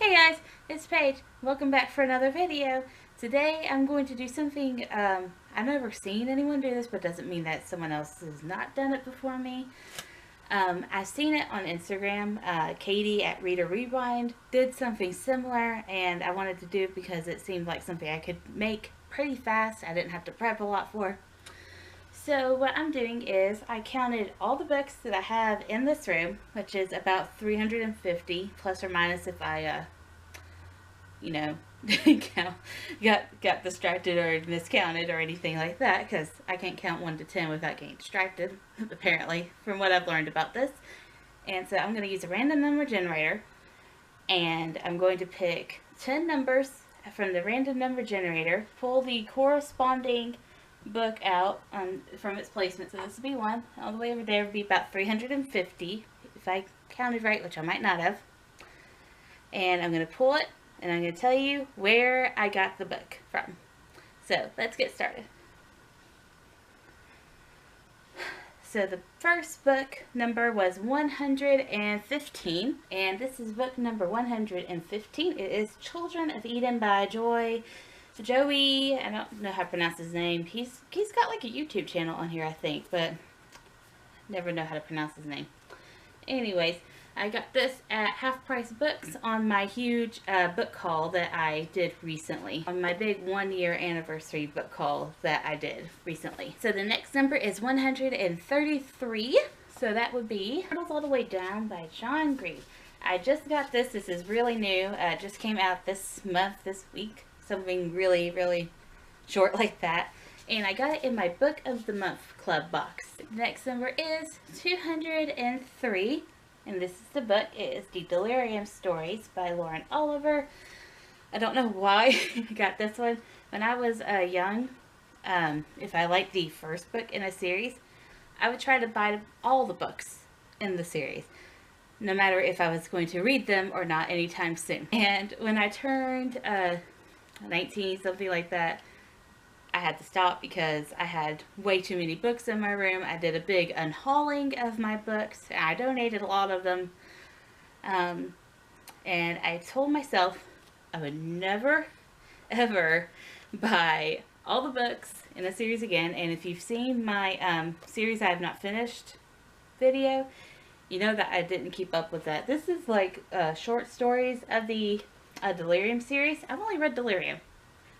Hey guys, it's Paige. Welcome back for another video. Today I'm going to do something, I've never seen anyone do this, but doesn't mean that someone else has not done it before me. I've seen it on Instagram. Katie at Reader Rewind did something similar, and I wanted to do it because it seemed like something I could make pretty fast. I didn't have to prep a lot for. So what I'm doing is I counted all the books that I have in this room, which is about 350 plus or minus if I got distracted or miscounted or anything like that, because I can't count 1 to 10 without getting distracted, apparently, from what I've learned about this. And so I'm going to use a random number generator, and I'm going to pick 10 numbers from the random number generator, pull the corresponding book out from its placement. So this will be 1. All the way over there would be about 350, if I counted right, which I might not have. And I'm going to pull it, and I'm going to tell you where I got the book from. So let's get started. So the first book number was 115, and this is book number 115. It is Children of Eden by Joey, I don't know how to pronounce his name. He's got like a YouTube channel on here, I think, but never know how to pronounce his name. Anyways, I got this at Half Price Books on my huge book haul that I did recently. On my big 1-year anniversary book haul that I did recently. So the next number is 133. So that would be Turtles All the Way Down by John Green. I just got this. This is really new. It just came out this month, this week. Something really, really short like that. And I got it in my Book of the Month Club box. The next number is 203. And this is the book. It is The Delirium Stories by Lauren Oliver. I don't know why I got this one. When I was young, if I liked the first book in a series, I would try to buy all the books in the series, no matter if I was going to read them or not anytime soon. And when I turned 19, something like that, I had to stop because I had way too many books in my room. I did a big unhauling of my books. I donated a lot of them. And I told myself I would never, ever buy all the books in a series again. And if you've seen my series I have not finished video, you know that I didn't keep up with that. This is like short stories of the Delirium series. I've only read Delirium.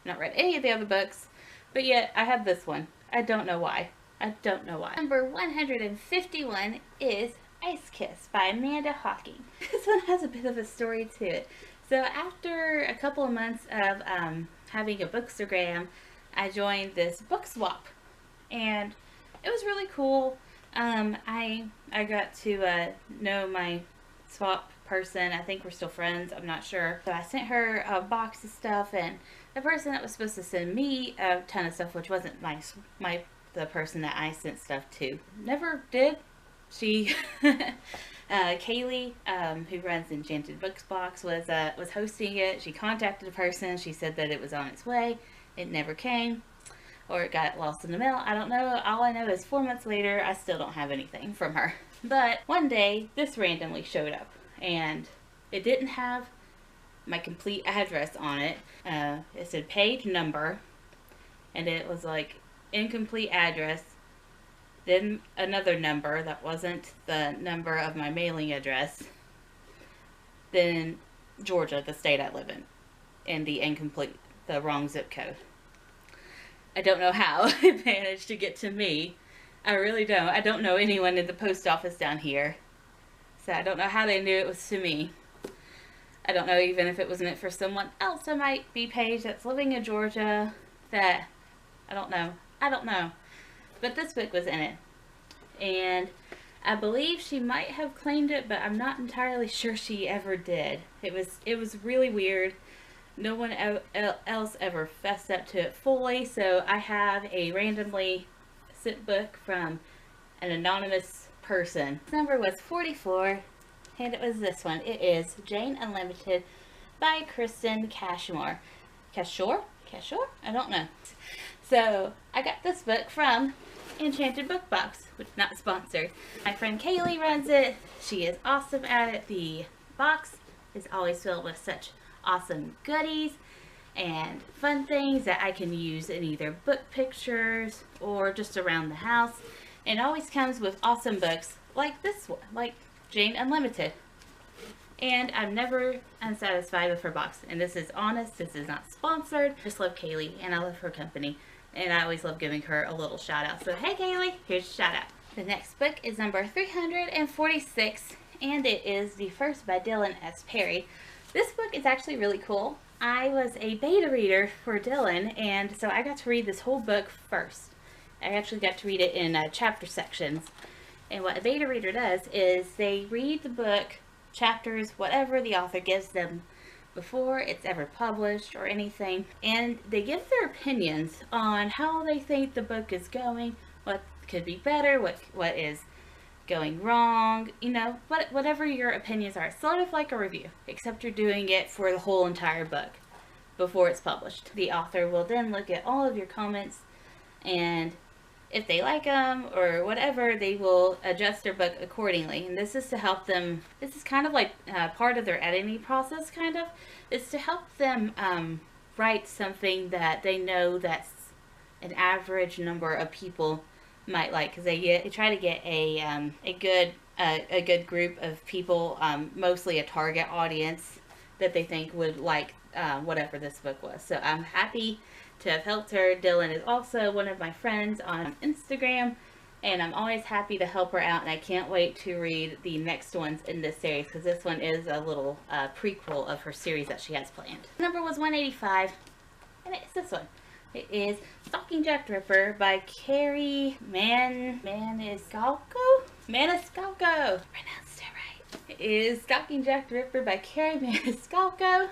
Not read any of the other books. But yet, I have this one. I don't know why. I don't know why. Number 151 is Ice Kiss by Amanda Hawking. This one has a bit of a story to it. So after a couple of months of having a Bookstagram, I joined this book swap. And it was really cool. I got to know my swap person. I think we're still friends. I'm not sure. So I sent her a box of stuff, and the person that was supposed to send me a ton of stuff, which wasn't the person that I sent stuff to, never did. She, Kaylee, who runs Enchanted Books Box, was hosting it. She contacted the person. She said that it was on its way. It never came, or it got lost in the mail. I don't know. All I know is 4 months later, I still don't have anything from her. But one day, this randomly showed up, and it didn't have my complete address on it. It said page number, and it was like incomplete address, then another number that wasn't the number of my mailing address, then Georgia, the state I live in, and the wrong zip code. I don't know how it managed to get to me. I really don't. I don't know anyone in the post office down here, so I don't know how they knew it was to me. I don't know even if it was meant for someone else. It might be Paige that's living in Georgia. That, I don't know. I don't know. But this book was in it. And I believe she might have claimed it, but I'm not entirely sure she ever did. It was really weird. No one else ever fessed up to it fully. So I have a randomly sent book from an anonymous person. This number was 44. And it was this one. It is Jane Unlimited by Kristen Cashmore. Cashore? I don't know. So, I got this book from Enchanted Book Box, which is not sponsored. My friend Kaylee runs it. She is awesome at it. The box is always filled with such awesome goodies and fun things that I can use in either book pictures or just around the house. And it always comes with awesome books like this one, like Jane Unlimited. And I'm never unsatisfied with her box. And this is honest, this is not sponsored. I just love Kaylee and I love her company. And I always love giving her a little shout out. So hey Kaylee, here's a shout out. The next book is number 346 and it is The First by Dylan S. Perry. This book is actually really cool. I was a beta reader for Dylan, and so I got to read this whole book first. I actually got to read it in chapter sections. And what a beta reader does is they read the book, chapters, whatever the author gives them before it's ever published or anything, and they give their opinions on how they think the book is going, what could be better, what is going wrong, you know, whatever your opinions are. It's sort of like a review, except you're doing it for the whole entire book before it's published. The author will then look at all of your comments, and if they like them or whatever, they will adjust their book accordingly. And this is to help them, this is kind of like part of their editing process, kind of. It's to help them write something that they know that's an average number of people might like, because they try to get a good group of people, mostly a target audience that they think would like whatever this book was. So I'm happy to have helped her. Dylan is also one of my friends on Instagram, and I'm always happy to help her out, and I can't wait to read the next ones in this series, because this one is a little prequel of her series that she has planned. Number was 185, and it's this one. It is Stalking Jack the Ripper by Carrie Maniscalco? Maniscalco! Pronounced it right. It is Stalking Jack the Ripper by Carrie Maniscalco.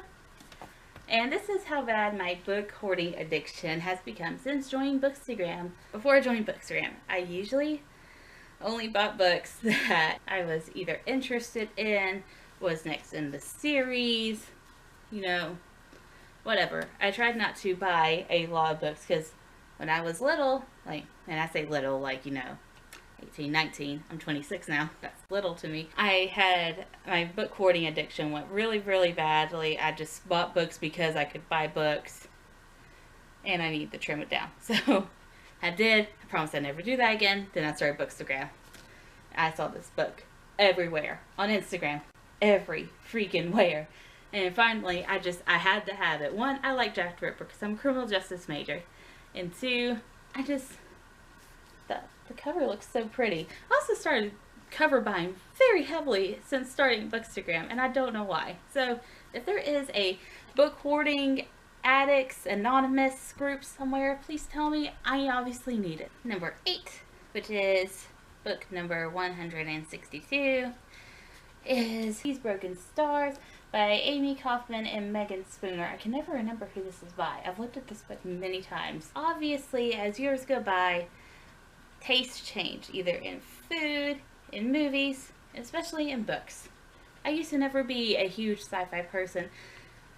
And this is how bad my book hoarding addiction has become since joining Bookstagram. Before I joined Bookstagram, I usually only bought books that I was either interested in, was next in the series, you know, whatever. I tried not to buy a lot of books because when I was little, like, and I say little, like, you know, 18, 19, I'm 26 now, that's little to me. I had, my book hoarding addiction went really, really badly. I just bought books because I could buy books and I needed to trim it down. So I did. I promised I'd never do that again. Then I started Bookstagram. I saw this book everywhere on Instagram, every freaking where. And finally, I had to have it. One, I like Jack the Ripper because I'm a criminal justice major. And two, the cover looks so pretty. I also started cover buying very heavily since starting Bookstagram, and I don't know why. So if there is a book hoarding addicts anonymous group somewhere, please tell me. I obviously need it. Number 8, which is book number 162, is These Broken Stars by Amy Kaufman and Megan Spooner. I can never remember who this is by. I've looked at this book many times. Obviously, as years go by, tastes change, either in food, in movies, especially in books. I used to never be a huge sci-fi person.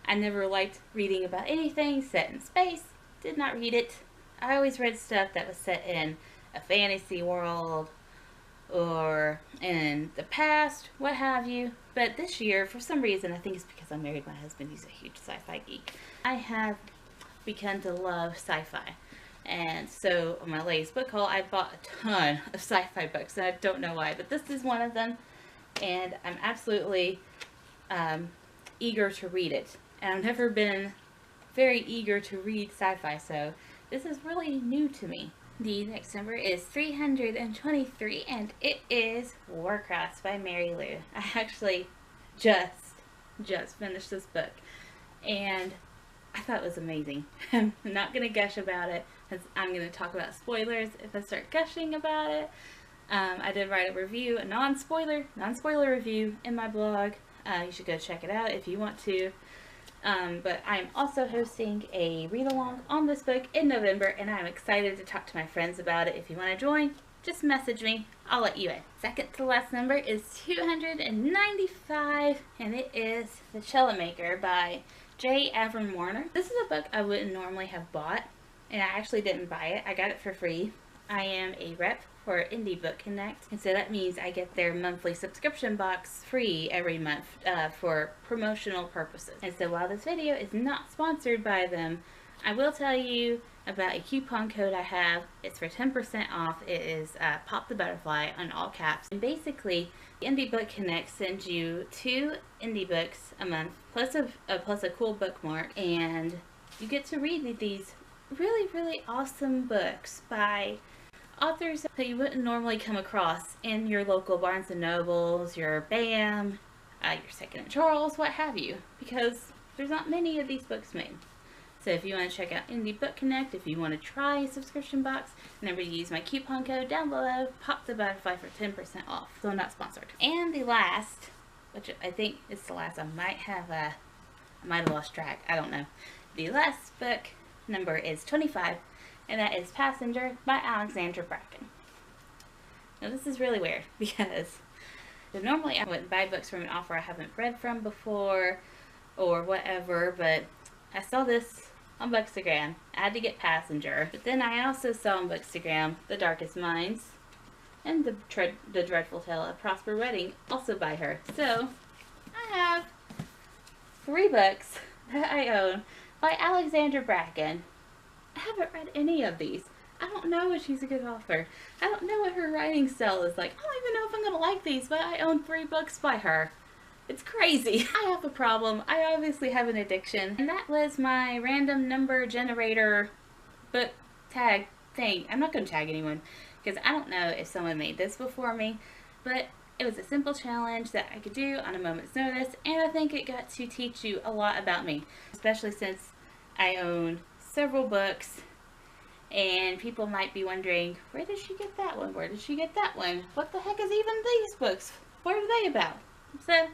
I never liked reading about anything set in space. Did not read it. I always read stuff that was set in a fantasy world or in the past, what have you. But this year, for some reason, I think it's because I married my husband, he's a huge sci-fi geek, I have begun to love sci-fi. And so on my latest book haul, I bought a ton of sci-fi books, and I don't know why, but this is one of them, and I'm absolutely eager to read it. And I've never been very eager to read sci-fi, so this is really new to me. The next number is 323, and it is Warcrafts by Mary Lou. I actually just finished this book, and I thought it was amazing. I'm not going to gush about it, because I'm going to talk about spoilers if I start gushing about it. I did write a review, a non-spoiler review in my blog. You should go check it out if you want to. But I'm also hosting a read-along on this book in November, and I'm excited to talk to my friends about it. If you want to join, just message me. I'll let you in. Second to last number is 295, and it is The Cello Maker by J. Avram Warner. This is a book I wouldn't normally have bought, and I actually didn't buy it. I got it for free. I am a rep for Indie Book Connect. And so that means I get their monthly subscription box free every month for promotional purposes. And so while this video is not sponsored by them, I will tell you about a coupon code I have. It's for 10% off. It is PopTheButterfly on all caps. And basically, Indie Book Connect sends you 2 indie books a month, plus a cool bookmark, and you get to read these really, really awesome books by authors that you wouldn't normally come across in your local Barnes & Nobles, your BAM, your Second & Charles, what have you, because there's not many of these books made. So if you want to check out Indie Book Connect, if you want to try a subscription box, remember to use my coupon code down below, PopTheButterfly for 10% off. So I'm not sponsored. And the last, which I think is the last, I might have lost track, I don't know. The last book number is 25, and that is Passenger by Alexandra Bracken. Now this is really weird because normally I wouldn't buy books from an author I haven't read from before or whatever, but I saw this on Bookstagram. I had to get Passenger, but then I also saw on Bookstagram The Darkest Minds and the Dreadful Tale of Prosper Wedding, also by her. So I have 3 books that I own by Alexandra Bracken. I haven't read any of these. I don't know if she's a good author. I don't know what her writing style is like. I don't even know if I'm going to like these, but I own 3 books by her. It's crazy. I have a problem. I obviously have an addiction. And that was my random number generator book tag thing. I'm not going to tag anyone because I don't know if someone made this before me, but it was a simple challenge that I could do on a moment's notice, and I think it got to teach you a lot about me, especially since I own several books, and people might be wondering, where did she get that one? Where did she get that one? What the heck is even these books? What are they about? So,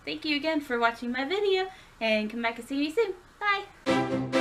thank you again for watching my video, and come back and see me soon. Bye!